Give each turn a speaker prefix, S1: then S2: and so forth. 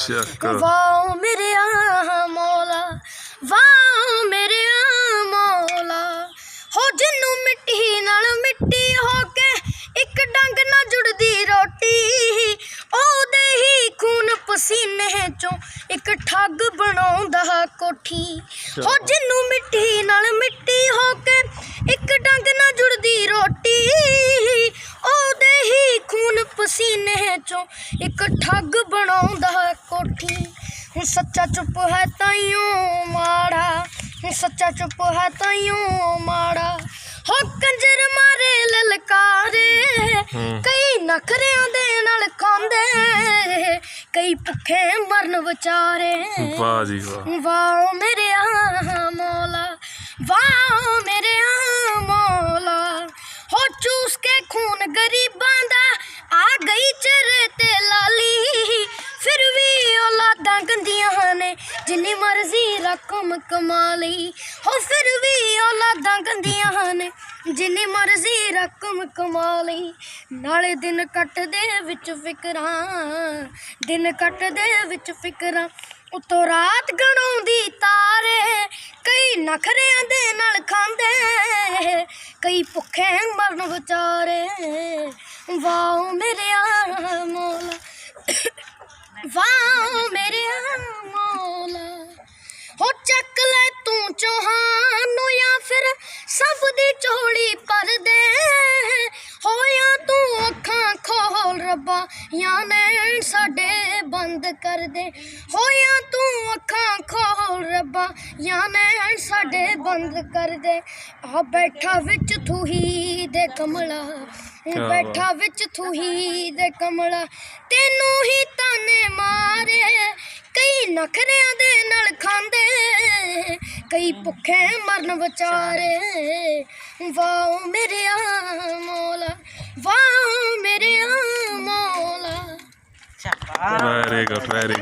S1: वाह मेरे मौला, वाह मेरे मौला। हो जिन्नू मिट्टी नाल मिट्टी हो के एक डंग ना जुड़दी रोटी, ओदे ही खून पसीने चों एक ठग बनाउंदा कोठी। हो जिन्नू मिट्टी नाल मिट्टी हो के एक डंग ना जुड़दी रोटी, ओदे ही खून पसीने चों एक ठग बनाउंदा कोठी। सच्चा चुप है ताइयों माड़ा, सच्चा चुप है ताइयों माड़ा। हो कंजर मारे ललकारे, कई नखरियां दे नाल खांदे, कई भुखे मरन बेचारे।
S2: वाह जी वाह,
S1: वाह मेरे मौला, वाह मेरे मौला। हो चूस के खून गरीबां दा आ गई चेहरे ते लाली, फिर भी औलादां गंदियां ने जिन्नी मर्जी रकम कमा लई। हो फिर भी औलादां गंदियां ने जिन्नी मर्जी रकम कमा लई। नाले दिन कटदे विच फिकरां, दिन कटदे विच फिकरां, उतों रात गणाउंदी तारे, कई नखरियां दे नाल खांदे, कई भुखे मरन बेचारे। वाह मेरे मौला, वाह मेरे मौला। हो चक ले तू चौहानों या फिर सब दी झोली भर दे, हो या तू अखां खोल रब्बा या नैन साडे बंद कर दे। हो या तू अखां खोल रब्बा या नैन साडे बंद कर दे। आ बैठा विच तू ही दे कमला, बैठा विच तू ही दे कमला, तेनू ही ताने मारे, कई नखरियां दे नाल खांदे, कई भुखे मरन बेचारे। वाह मेरे मौला, वाह मेरे मौला।
S2: Very good very good.